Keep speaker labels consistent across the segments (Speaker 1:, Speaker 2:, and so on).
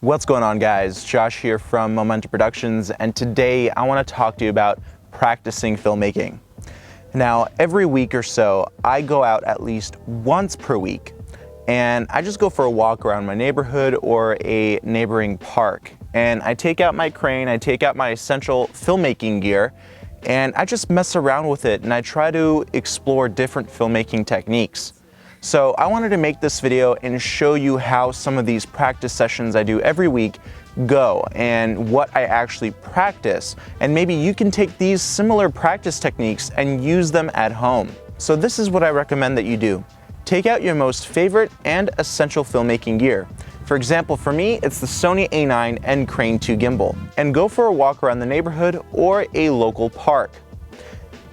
Speaker 1: What's going on, guys? Josh here from Momentum Productions, and today I want to talk to you about practicing filmmaking. Now, every week or so, I go out at least once per week, and I just go for a walk around my neighborhood or a neighboring park. And I take out my crane, I take out my essential filmmaking gear, and I just mess around with it, and I try to explore different filmmaking techniques. So I wanted to make this video and show you how some of these practice sessions I do every week go and what I actually practice. And maybe you can take these similar practice techniques and use them at home. So this is what I recommend that you do. Take out your most favorite and essential filmmaking gear. For example, for me, it's the Sony A9 and Crane 2 gimbal, and go for a walk around the neighborhood or a local park.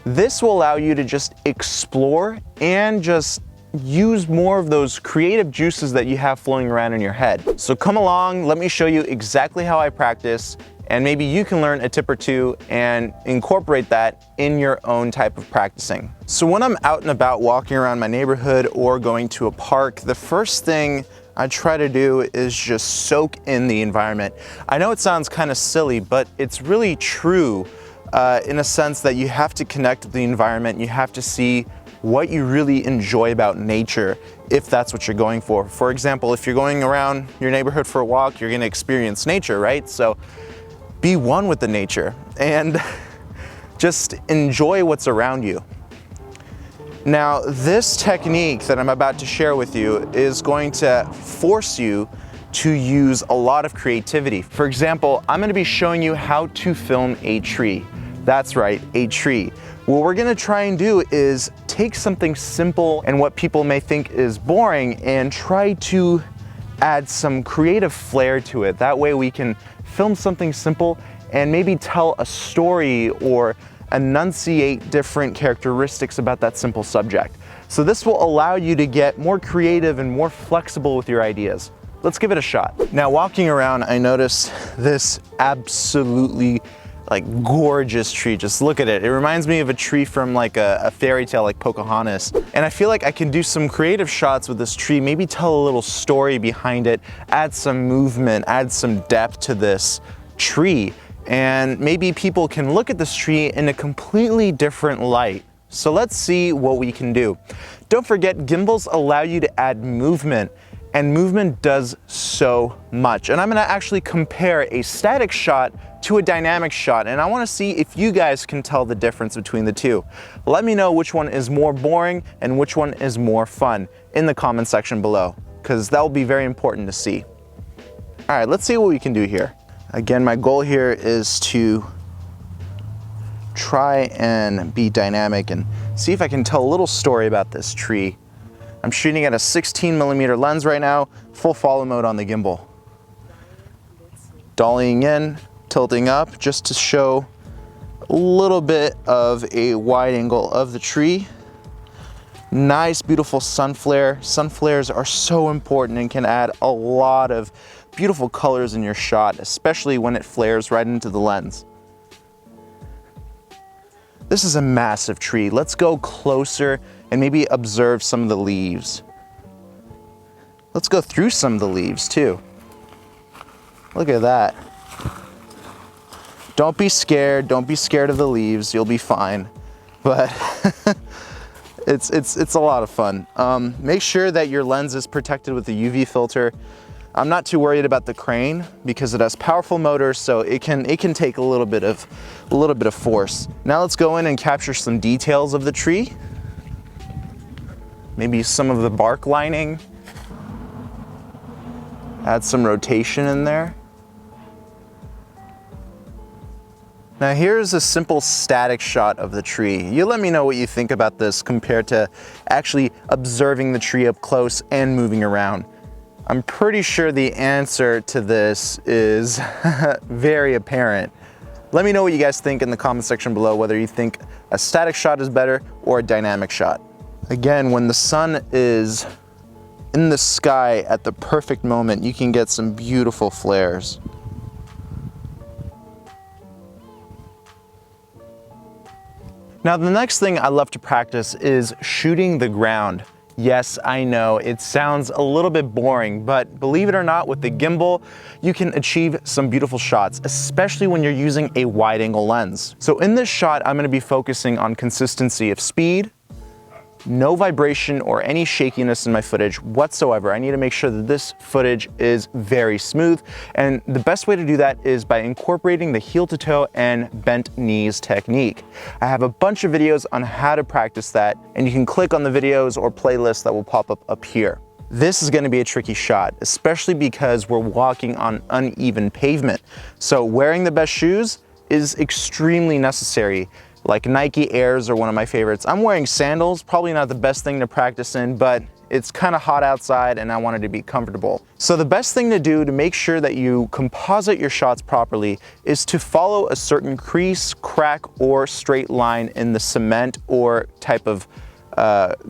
Speaker 1: This will allow you to just explore and just use more of those creative juices that you have flowing around in your head. So come along, let me show you exactly how I practice, and maybe you can learn a tip or two and incorporate that in your own type of practicing. So when I'm out and about walking around my neighborhood or going to a park, the first thing I try to do is just soak in the environment. I know it sounds kind of silly, but it's really true in a sense that you have to connect with the environment. You have to see what you really enjoy about nature, if that's what you're going for. For example, if you're going around your neighborhood for a walk, you're gonna experience nature, right? So be one with the nature and just enjoy what's around you. Now, this technique that I'm about to share with you is going to force you to use a lot of creativity. For example, I'm gonna be showing you how to film a tree. That's right, a tree. What we're gonna try and do is take something simple and what people may think is boring and try to add some creative flair to it. That way we can film something simple and maybe tell a story or enunciate different characteristics about that simple subject. So this will allow you to get more creative and more flexible with your ideas. Let's give it a shot. Now, walking around, I noticed this absolutely gorgeous tree. Just look at it. It reminds me of a tree from like a fairy tale like Pocahontas. And I feel like I can do some creative shots with this tree, maybe tell a little story behind it, add some movement, add some depth to this tree. And maybe people can look at this tree in a completely different light. So let's see what we can do. Don't forget, gimbals allow you to add movement, and movement does so much. And I'm gonna actually compare a static shot to a dynamic shot, and I wanna see if you guys can tell the difference between the two. Let me know which one is more boring and which one is more fun in the comment section below, because that will be very important to see. All right, let's see what we can do here. Again, my goal here is to try and be dynamic and see if I can tell a little story about this tree. I'm shooting at a 16mm lens right now, full follow mode on the gimbal. Dollying in, tilting up, just to show a little bit of a wide angle of the tree. Nice, beautiful sun flare. Sun flares are so important and can add a lot of beautiful colors in your shot, especially when it flares right into the lens. This is a massive tree. Let's go closer and maybe observe some of the leaves. Let's go through some of the leaves too. Look at that. Don't be scared. Don't be scared of the leaves. You'll be fine. But it's a lot of fun. Make sure that your lens is protected with the UV filter. I'm not too worried about the crane because it has powerful motors, so it can take a little bit of force. Now let's go in and capture some details of the tree. Maybe some of the bark lining. Add some rotation in there. Now here's a simple static shot of the tree. You let me know what you think about this compared to actually observing the tree up close and moving around. I'm pretty sure the answer to this is very apparent. Let me know what you guys think in the comment section below, whether you think a static shot is better or a dynamic shot. Again, when the sun is in the sky at the perfect moment, you can get some beautiful flares. Now, the next thing I love to practice is shooting the ground. Yes, I know, it sounds a little bit boring, but believe it or not, with the gimbal, you can achieve some beautiful shots, especially when you're using a wide-angle lens. So in this shot, I'm gonna be focusing on consistency of speed, no vibration or any shakiness in my footage whatsoever. I need to make sure that this footage is very smooth, and the best way to do that is by incorporating the heel to toe and bent knees technique. I have a bunch of videos on how to practice that, and you can click on the videos or playlists that will pop up here. This is gonna be a tricky shot, especially because we're walking on uneven pavement. So wearing the best shoes is extremely necessary. Like Nike Airs are one of my favorites. I'm wearing sandals, probably not the best thing to practice in, but it's kind of hot outside and I wanted to be comfortable. So the best thing to do to make sure that you composite your shots properly is to follow a certain crease, crack, or straight line in the cement or type of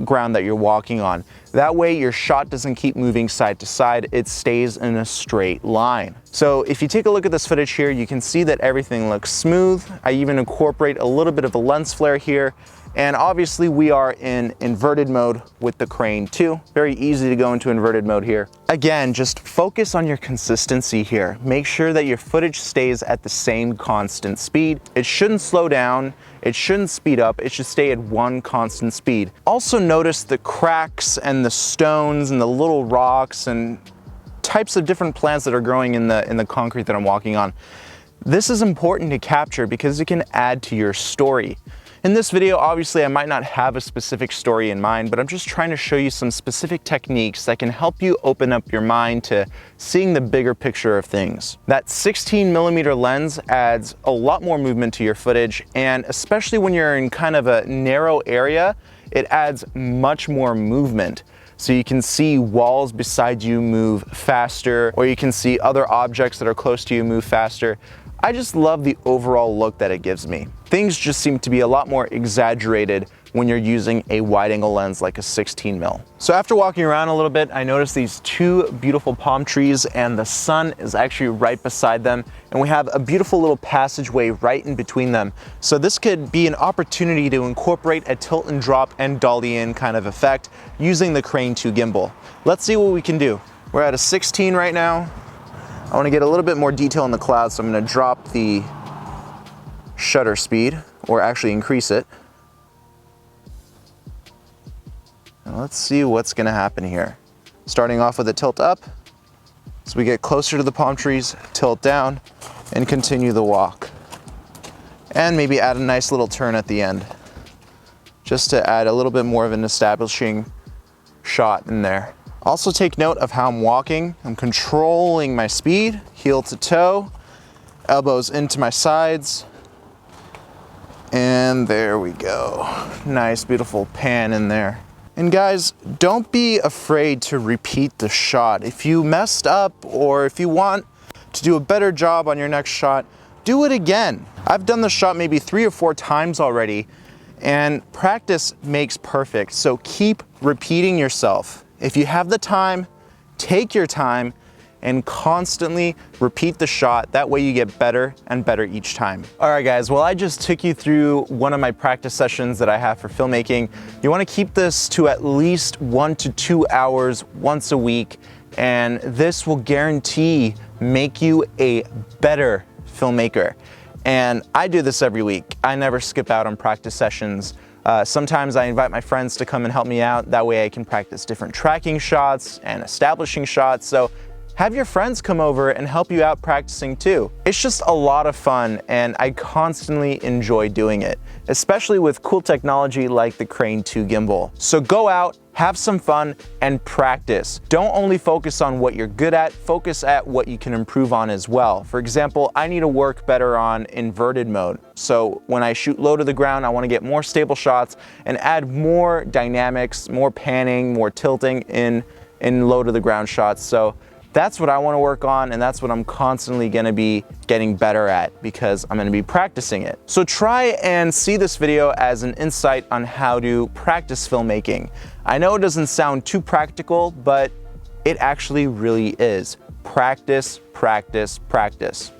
Speaker 1: ground that you're walking on. That way your shot doesn't keep moving side to side, it stays in a straight line. So if you take a look at this footage here, you can see that everything looks smooth. I even incorporate a little bit of a lens flare here. And obviously we are in inverted mode with the crane too. Very easy to go into inverted mode here. Again, just focus on your consistency here. Make sure that your footage stays at the same constant speed. It shouldn't slow down, it shouldn't speed up, it should stay at one constant speed. Also notice the cracks and the stones and the little rocks and types of different plants that are growing in the concrete that I'm walking on. This is important to capture because it can add to your story. In this video, obviously, I might not have a specific story in mind, but I'm just trying to show you some specific techniques that can help you open up your mind to seeing the bigger picture of things. That 16mm lens adds a lot more movement to your footage, and especially when you're in kind of a narrow area, it adds much more movement. So you can see walls beside you move faster, or you can see other objects that are close to you move faster. I just love the overall look that it gives me. Things just seem to be a lot more exaggerated when you're using a wide-angle lens like a 16mm. So after walking around a little bit, I noticed these two beautiful palm trees and the sun is actually right beside them, and we have a beautiful little passageway right in between them. So this could be an opportunity to incorporate a tilt and drop and dolly in kind of effect using the Crane 2 gimbal. Let's see what we can do. We're at a 16 right now. I want to get a little bit more detail in the clouds, so I'm going to drop the shutter speed, or actually increase it. Now let's see what's going to happen here. Starting off with a tilt up, so we get closer to the palm trees, tilt down, and continue the walk. And maybe add a nice little turn at the end, just to add a little bit more of an establishing shot in there. Also take note of how I'm walking. I'm controlling my speed, heel to toe, elbows into my sides, and there we go. Nice, beautiful pan in there. And guys, don't be afraid to repeat the shot. If you messed up or if you want to do a better job on your next shot, do it again. I've done the shot maybe 3 or 4 times already, and practice makes perfect, so keep repeating yourself. If you have the time, take your time and constantly repeat the shot. That way you get better and better each time. All right guys, well I just took you through one of my practice sessions that I have for filmmaking. You want to keep this to at least 1 to 2 hours once a week, and this will guarantee make you a better filmmaker. And I do this every week. I never skip out on practice sessions. Sometimes I invite my friends to come and help me out. That way I can practice different tracking shots and establishing shots. So have your friends come over and help you out practicing too. It's just a lot of fun, and I constantly enjoy doing it, especially with cool technology like the Crane 2 gimbal. So go out, have some fun, and practice. Don't only focus on what you're good at, focus at what you can improve on as well. For example, I need to work better on inverted mode. So when I shoot low to the ground, I want to get more stable shots and add more dynamics, more panning, more tilting in low to the ground shots. So that's what I want to work on, and that's what I'm constantly going to be getting better at because I'm going to be practicing it. So try and see this video as an insight on how to practice filmmaking. I know it doesn't sound too practical, but it actually really is. Practice, practice, practice.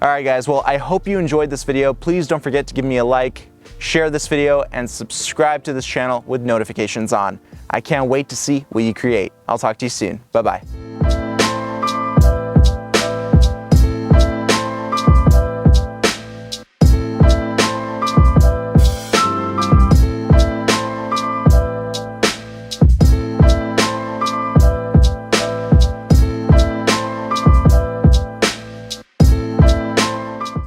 Speaker 1: All right guys, well I hope you enjoyed this video. Please don't forget to give me a like. share this video, and subscribe to this channel with notifications on. I can't wait to see what you create. I'll talk to you soon. Bye-bye.